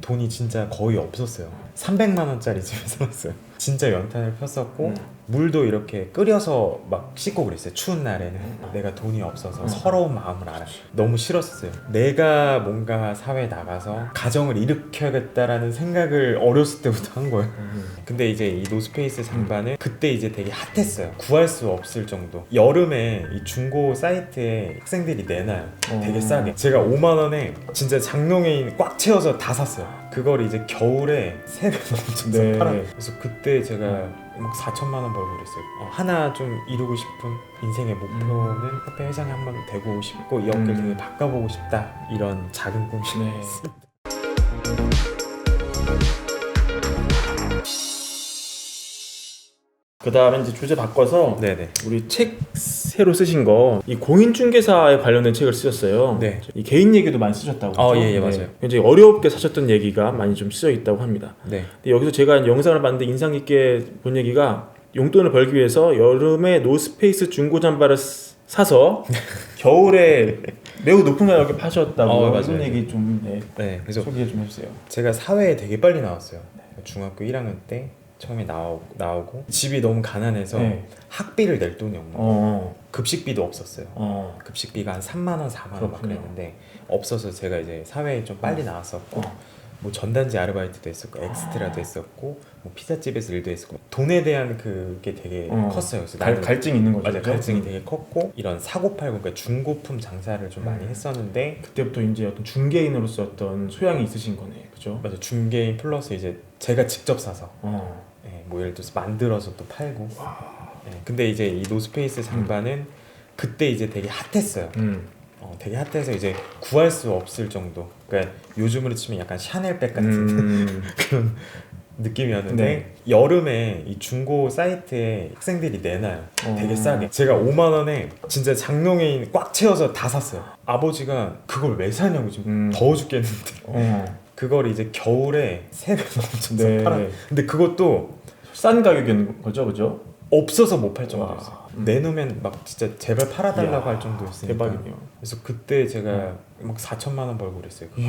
돈이 진짜 거의 없었어요. 300만 원짜리 집을 살았어요. 진짜 연탄을 폈었고 물도 이렇게 끓여서 막 씻고 그랬어요. 추운 날에는. 내가 돈이 없어서 서러운 마음을 알아요. 너무 싫었어요. 내가 뭔가 사회에 나가서 가정을 일으켜야겠다라는 생각을 어렸을 때부터 한 거예요. 근데 이제 이 노스페이스 잠바는 그때 이제 되게 핫했어요. 구할 수 없을 정도. 여름에 이 중고 사이트에 학생들이 내놔요. 되게 싸게. 제가 5만 원에 진짜 장롱에 꽉 채워서 다 샀어요. 그걸 이제 겨울에 3배 넘쳐서 팔아요. 그래서 그때 제가 막 4천만 원 벌고 그랬어요. 하나 좀 이루고 싶은 인생의 목표는 협회 회장이 한번 되고 싶고 이 업계를 되게 바꿔보고 싶다, 이런 작은 꿈이 있습니다. 그 다음에 이제 주제 바꿔서 네네. 우리 책 새로 쓰신 거 이 공인중개사에 관련된 책을 쓰셨어요. 네. 이 개인 얘기도 많이 쓰셨다고. 그렇죠? 예, 맞아요. 굉장히 어렵게 사셨던 얘기가 많이 좀 쓰여 있다고 합니다. 네. 근데 여기서 제가 영상을 봤는데 인상 깊게 본 얘기가 용돈을 벌기 위해서 여름에 노스페이스 중고 잠바를 사서 겨울에 매우 높은 가격에 파셨다고. 맞아요. 이런 얘기 좀 네. 그래서 소개 좀 해주세요. 제가 사회에 되게 빨리 나왔어요. 중학교 1학년 때 처음에 나오고 집이 너무 가난해서 학비를 낼 돈이 없는 거예요. 급식비도 없었어요. 급식비가 한 3만 원, 4만 원 막 그랬는데 없어서 제가 이제 사회에 좀 빨리 나왔었고 뭐 전단지 아르바이트도 했었고 엑스트라도 했었고 뭐 피자집에서 일도 했었고 돈에 대한 그게 되게 컸어요. 그래서 갈증이 있는 거죠. 맞아요. 갈증이 되게 컸고 이런 사고팔고 그러니까 중고품 장사를 좀 많이 했었는데 그때부터 이제 어떤 중개인으로서 어떤 소양이 있으신 거네, 그죠? 맞아요. 중개인 플러스 이제 제가 직접 사서 뭐 예를 들어서 만들어서 또 팔고. 근데 이제 이 노스페이스 잠바는 그때 이제 되게 핫했어요. 되게 핫해서 이제 구할 수 없을 정도. 그러니까 요즘으로 치면 약간 샤넬백 같은 그런 느낌이었는데 여름에 이 중고 사이트에 학생들이 내놔요. 되게 싸게. 제가 5만 원에 진짜 장롱에 꽉 채워서 다 샀어요. 아버지가 그걸 왜 사냐고 지금 더워 죽겠는데 그걸 이제 겨울에 3배 넘쳐서 팔아요. 근데 그것도 싼 가격인 거죠, 그죠? 없어서 못 팔 정도였어요. 내놓으면 막 진짜 제발 팔아달라고 할 정도였으니까. 대박이네요. 그래서 그때 제가 막 4천만 원 벌고 그랬어요. 이야,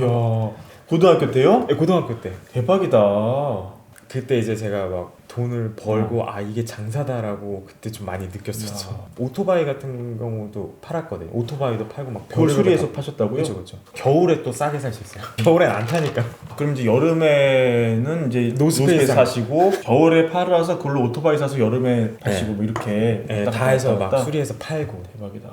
고등학교 때요? 네, 고등학교 때. 대박이다. 그때 이제 제가 막 돈을 벌고 이게 장사다라고 그때 좀 많이 느꼈었죠. 오토바이 같은 경우도 팔았거든요. 오토바이도 팔고 막 그걸 수리해서 파셨다고요? 그렇죠. 겨울에 또 싸게 살 수 있어요. 겨울엔 안 타니까. 그럼 이제 여름에는 이제 노스페이스 사시고 겨울에 팔아서 그걸로 오토바이 사서 여름에 파시고 뭐 이렇게 다 해서 막 수리해서 팔고. 대박이다.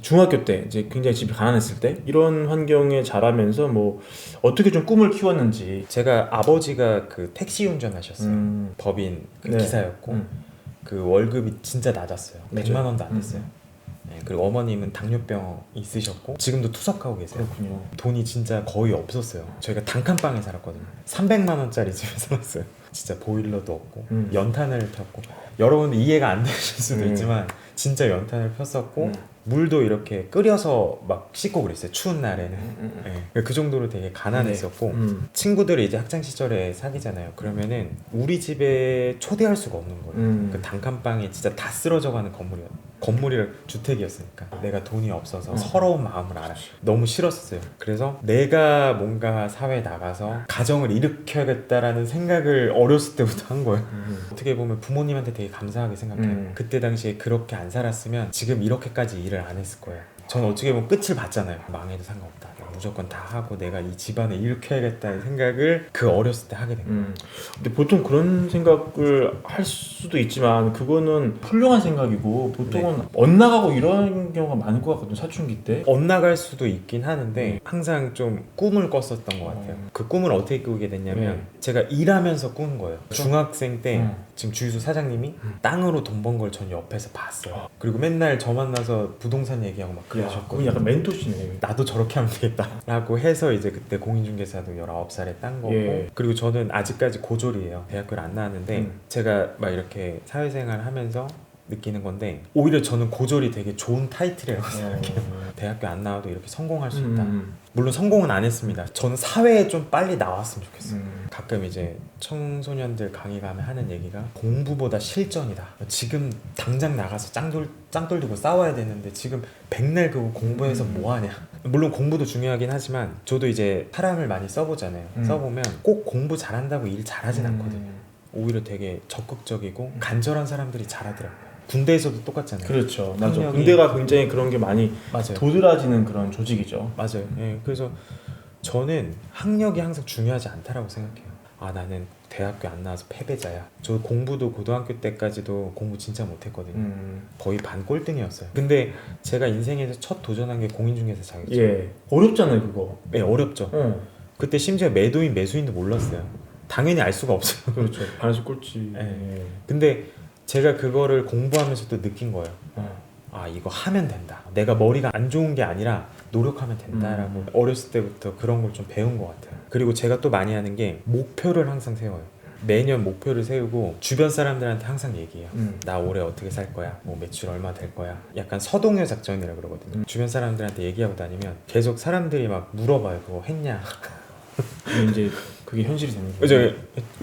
중학교 때 이제 굉장히 집이 가난했을 때 이런 환경에 자라면서 뭐 어떻게 좀 꿈을 키웠는지. 제가 아버지가 그 택시 운전하셨어요. 법인 그 기사였고 그 월급이 진짜 낮았어요. 100만 원도 안 됐어요. 그리고 어머님은 당뇨병 있으셨고 지금도 투석하고 계세요. 그렇군요. 돈이 진짜 거의 없었어요. 저희가 단칸방에 살았거든요. 300만 원짜리 집에 살았어요. 진짜 보일러도 없고 연탄을 폈고 여러분들 이해가 안 되실 수도 있지만 진짜 연탄을 폈었고 물도 이렇게 끓여서 막 씻고 그랬어요. 추운 날에는. 그 정도로 되게 가난했었고 친구들이 이제 학창 시절에 사귀잖아요. 그러면은 우리 집에 초대할 수가 없는 거예요. 그 단칸방에 진짜 다 쓰러져가는 건물이라 주택이었으니까 내가 돈이 없어서 서러운 마음을 알아요. 너무 싫었어요. 그래서 내가 뭔가 사회에 나가서 가정을 일으켜야겠다라는 생각을 어렸을 때부터 한 거예요. 어떻게 보면 부모님한테 되게 감사하게 생각해요. 그때 당시에 그렇게 안 살았으면 지금 이렇게까지 일을 안 했을 거예요. 저는 어떻게 보면 끝을 봤잖아요. 망해도 상관없다. 내가 무조건 다 하고 내가 이 집안을 일으켜야겠다는 생각을 그 어렸을 때 하게 된 거예요. 근데 보통 그런 생각을 할 수도 있지만 그거는 훌륭한 생각이고 보통은 엇나가고 이런 경우가 많을 것 같거든요. 사춘기 때. 엇나갈 수도 있긴 하는데 항상 좀 꿈을 꿨었던 것 같아요. 그 꿈을 어떻게 꾸게 됐냐면 제가 일하면서 꾼 거예요. 중학생 때 지금 주유소 사장님이 땅으로 돈 번 걸 전 옆에서 봤어요. 그리고 맨날 저 만나서 부동산 얘기하고 막 그건 그러셨거든요. 약간 멘토시네요. 나도 저렇게 하면 되겠다 라고 해서 이제 그때 공인중개사도 19살에 딴 거고 그리고 저는 아직까지 고졸이에요. 대학교를 안 나왔는데 제가 막 이렇게 사회생활 하면서 느끼는 건데 오히려 저는 고졸이 되게 좋은 타이틀이라고 생각해요. 대학교 안 나와도 이렇게 성공할 수 있다. 물론 성공은 안 했습니다. 저는 사회에 좀 빨리 나왔으면 좋겠어요. 가끔 이제 청소년들 강의 가면 하는 얘기가 공부보다 실전이다. 지금 당장 나가서 짱 돌리고 싸워야 되는데 지금 백날 그거 공부해서 뭐하냐. 물론 공부도 중요하긴 하지만 저도 이제 사람을 많이 써보잖아요. 써보면 꼭 공부 잘한다고 일 잘하진 않거든요. 오히려 되게 적극적이고 간절한 사람들이 잘하더라고요. 군대에서도 똑같잖아요. 그렇죠. 맞아. 학력이- 군대가 굉장히 그런 게 많이 맞아요. 도드라지는 그런 조직이죠. 맞아요. 예, 그래서 저는 학력이 항상 중요하지 않다라고 생각해요. 아 나는 대학교 안 나와서 패배자야. 저 공부도 고등학교 때까지도 공부 진짜 못했거든요. 거의 반 꼴등이었어요. 근데 제가 인생에서 첫 도전한 게 공인중개사 자격증. 예. 어렵잖아요, 그거. 네, 어렵죠. 그때 심지어 매도인 매수인도 몰랐어요. 당연히 알 수가 없어요. 그렇죠. 반에서 꼴찌. 예. 근데 제가 그거를 공부하면서도 느낀 거예요. 아 이거 하면 된다. 내가 머리가 안 좋은 게 아니라 노력하면 된다라고 어렸을 때부터 그런 걸 좀 배운 것 같아요. 그리고 제가 또 많이 하는 게 목표를 항상 세워요. 매년 목표를 세우고 주변 사람들한테 항상 얘기해요. 나 올해 어떻게 살 거야? 뭐 매출 얼마 될 거야? 약간 서동요 작전이라 그러거든요. 주변 사람들한테 얘기하고 다니면 계속 사람들이 막 물어봐요. 그거 했냐? 근데 이제 그게 현실이 되는 거죠. 그죠?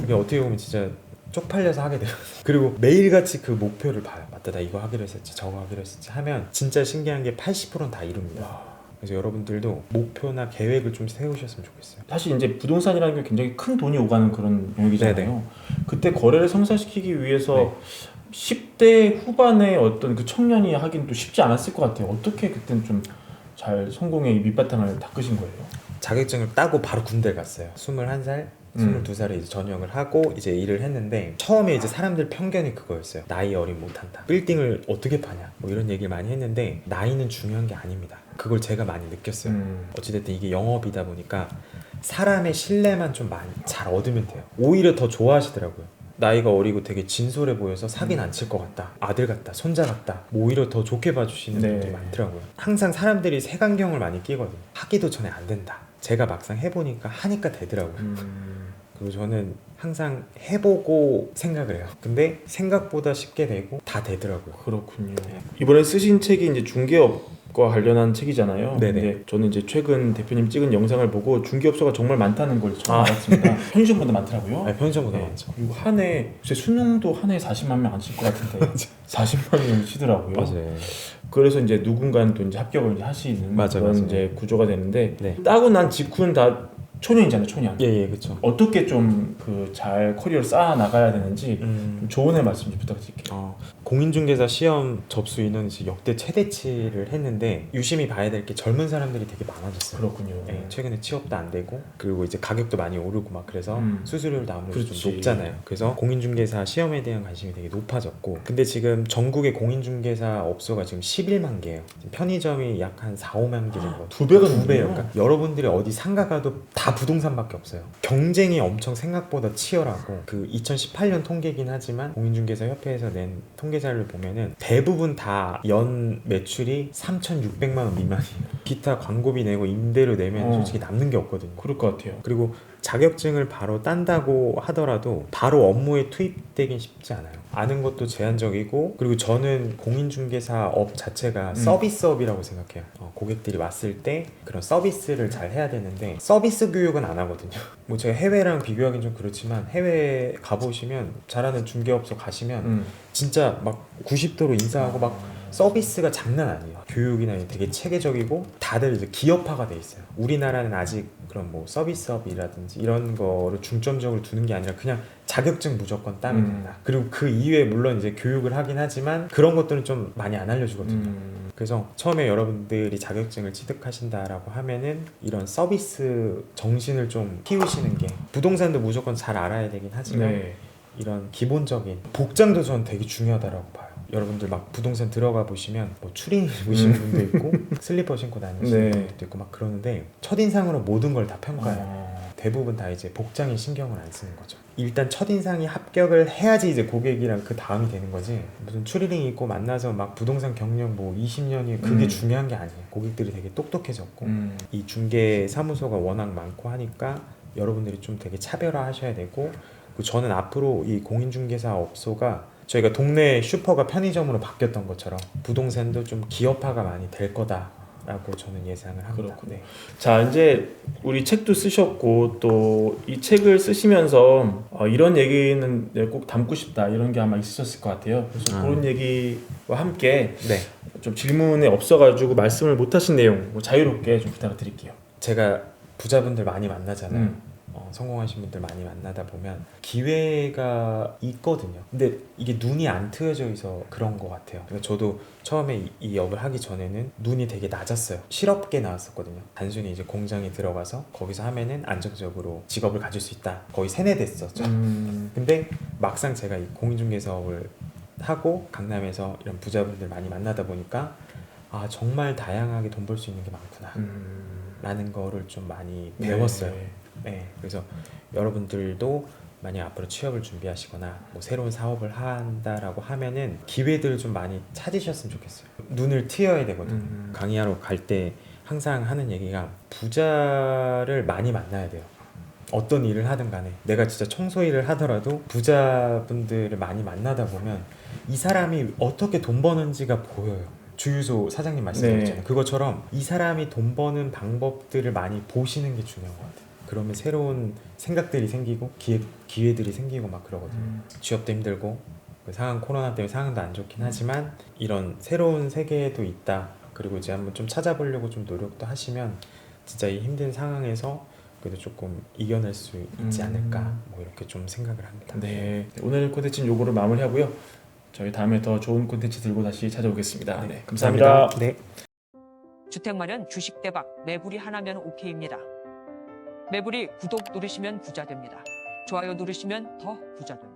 이게 어떻게 보면 진짜 쪽팔려서 하게 돼요. 그리고 매일같이 그 목표를 봐요. 맞다, 나 이거 하기로 했었지, 저거 하기로 했었지 하면 진짜 신기한 게 80%는 다 이룹니다. 그래서 여러분들도 목표나 계획을 좀 세우셨으면 좋겠어요. 사실 이제 부동산이라는 게 굉장히 큰 돈이 오가는 그런 영역이잖아요. 네네. 그때 거래를 성사시키기 위해서 네. 10대 후반의 어떤 그 청년이 하긴 또 쉽지 않았을 것 같아요. 어떻게 그때는 좀 잘 성공의 밑바탕을 닦으신 거예요? 자격증을 따고 바로 군대를 갔어요. 21살, 22살에 이제 전역을 하고 이제 일을 했는데 처음에 이제 사람들 편견이 그거였어요. 나이 어린 못한다. 빌딩을 어떻게 파냐. 뭐 이런 얘기를 많이 했는데 나이는 중요한 게 아닙니다. 그걸 제가 많이 느꼈어요. 어찌됐든 이게 영업이다 보니까 사람의 신뢰만 좀 많이 잘 얻으면 돼요. 오히려 더 좋아하시더라고요. 나이가 어리고 되게 진솔해 보여서 사기는 안 칠 것 같다. 아들 같다. 손자 같다. 뭐 오히려 더 좋게 봐주시는 네. 분들이 많더라고요. 항상 사람들이 색안경을 많이 끼거든요. 하기도 전에 안 된다. 제가 막상 해보니까 하니까 되더라고요. 그리고 저는 항상 해보고 생각을 해요. 근데 생각보다 쉽게 되고 다 되더라고요. 그렇군요. 이번에 쓰신 책이 이제 중개업과 관련한 책이잖아요. 네네. 근데 저는 이제 최근 대표님 찍은 영상을 보고 중개업소가 정말 많다는 걸 처음 알았습니다. 편의점보다 많더라고요. 아니, 편의점보다 네. 많죠. 그리고 한 해 수능도 한 해 40만 명 안 칠 것 같은데 40만 명 치더라고요. 맞아요. 그래서 이제 누군가는 또 이제 합격을 이제 하시는 맞아, 그런 맞아. 이제 구조가 되는데 네. 따고 난 직후는 다 초년이잖아요, 초년. 예, 그렇죠. 어떻게 좀 그 잘 커리어를 쌓아 나가야 되는지 좀 조언의 말씀 좀 부탁드릴게요. 공인중개사 시험 접수 인원이 지금 역대 최대치를 했는데 유심히 봐야 될 게 젊은 사람들이 되게 많아졌어요. 그렇군요. 네, 최근에 취업도 안 되고 그리고 이제 가격도 많이 오르고 막 그래서 수수료도 아무래도 그렇지. 좀 높잖아요. 그래서 공인중개사 시험에 대한 관심이 되게 높아졌고 근데 지금 전국의 공인중개사 업소가 지금 11만 개예요. 지금 편의점이 약 한 4, 5만 개 정도. 두 배가 두 배예요. 넘네요. 그러니까 여러분들이 어디 상가 가도 다 부동산밖에 없어요. 경쟁이 엄청 생각보다 치열하고 그 2018년 통계긴 하지만 공인중개사 협회에서 낸 통계자를 보면은 대부분 다 연 매출이 3,600만 원 미만이에요. 기타 광고비 내고 임대료 내면 솔직히 남는 게 없거든요. 그럴 것 같아요. 그리고 자격증을 바로 딴다고 하더라도 바로 업무에 투입되긴 쉽지 않아요. 아는 것도 제한적이고 그리고 저는 공인중개사 업 자체가 서비스업이라고 생각해요. 고객들이 왔을 때 그런 서비스를 잘 해야 되는데 서비스 교육은 안 하거든요. 뭐 제가 해외랑 비교하기는 좀 그렇지만 해외 가보시면 잘하는 중개업소 가시면 진짜 막 90도로 인사하고 막 서비스가 장난 아니에요. 교육이나 되게 체계적이고 다들 이제 기업화가 돼 있어요. 우리나라는 아직 그런 뭐 서비스업이라든지 이런 거를 중점적으로 두는 게 아니라 그냥 자격증 무조건 따면 된다. 그리고 그 이외에 물론 이제 교육을 하긴 하지만 그런 것들은 좀 많이 안 알려주거든요. 그래서 처음에 여러분들이 자격증을 취득하신다라고 하면은 이런 서비스 정신을 좀 키우시는 게 부동산도 무조건 잘 알아야 되긴 하지만 네. 이런 기본적인 복장도 저는 되게 중요하다고 봐요. 여러분들 막 부동산 들어가 보시면 뭐 추리닝 입으신 분도 있고 슬리퍼 신고 다니시는 네. 분도 있고 막 그러는데 첫인상으로 모든 걸 다 평가해요. 대부분 다 이제 복장에 신경을 안 쓰는 거죠. 일단 첫인상이 합격을 해야지 이제 고객이랑 그 다음이 되는 거지 무슨 추리닝 입고 만나서 막 부동산 경력 뭐 20년이 그게 중요한 게 아니에요. 고객들이 되게 똑똑해졌고 이 중개 사무소가 워낙 많고 하니까 여러분들이 좀 되게 차별화 하셔야 되고 그리고 저는 앞으로 이 공인중개사 업소가 저희가 동네 슈퍼가 편의점으로 바뀌었던 것처럼 부동산도 좀 기업화가 많이 될 거다라고 저는 예상을 합니다. 그렇군요. 네. 자, 이제 우리 책도 쓰셨고 또 이 책을 쓰시면서 이런 얘기는 내가 꼭 담고 싶다 이런 게 아마 있으셨을 것 같아요. 그래서 그런 얘기와 함께 네. 좀 질문에 없어가지고 말씀을 못하신 내용 뭐 자유롭게 좀 부탁을 드릴게요. 제가 부자분들 많이 만나잖아요. 성공하신 분들 많이 만나다 보면 기회가 있거든요. 근데 이게 눈이 안 트여져 있어 그런 것 같아요. 그러니까 저도 처음에 이 업을 하기 전에는 눈이 되게 낮았어요. 실업계 나왔었거든요. 단순히 이제 공장에 들어가서 거기서 하면은 안정적으로 직업을 가질 수 있다. 거의 세뇌됐었죠. 근데 막상 제가 이 공인중개 사업을 하고 강남에서 이런 부자분들 많이 만나다 보니까 아 정말 다양하게 돈 벌 수 있는 게 많구나 라는 거를 좀 많이 배웠어요. 네, 그래서 여러분들도 만약 앞으로 취업을 준비하시거나 뭐 새로운 사업을 한다라고 하면은 기회들을 좀 많이 찾으셨으면 좋겠어요. 눈을 트여야 되거든요. 강의하러 갈 때 항상 하는 얘기가 부자를 많이 만나야 돼요. 어떤 일을 하든 간에 내가 진짜 청소 일을 하더라도 부자분들을 많이 만나다 보면 이 사람이 어떻게 돈 버는지가 보여요. 주유소 사장님 말씀드렸잖아요. 그것처럼 이 사람이 돈 버는 방법들을 많이 보시는 게 중요한 것 같아요. 그러면 새로운 생각들이 생기고 기회들이 생기고 막 그러거든요. 취업도 힘들고 그 상황 코로나 때문에 상황도 안 좋긴 하지만 이런 새로운 세계도 있다. 그리고 이제 한번 좀 찾아보려고 좀 노력도 하시면 진짜 이 힘든 상황에서 그래도 조금 이겨낼 수 있지 않을까 뭐 이렇게 좀 생각을 합니다. 네, 오늘 콘텐츠는 요거로 마무리하고요. 저희 다음에 더 좋은 콘텐츠 들고 다시 찾아오겠습니다. 네, 감사합니다. 네. 주택 마련 주식 대박 매불이 하나면 오케이입니다. 매불이 구독 누르시면 부자 됩니다. 좋아요 누르시면 더 부자 됩니다.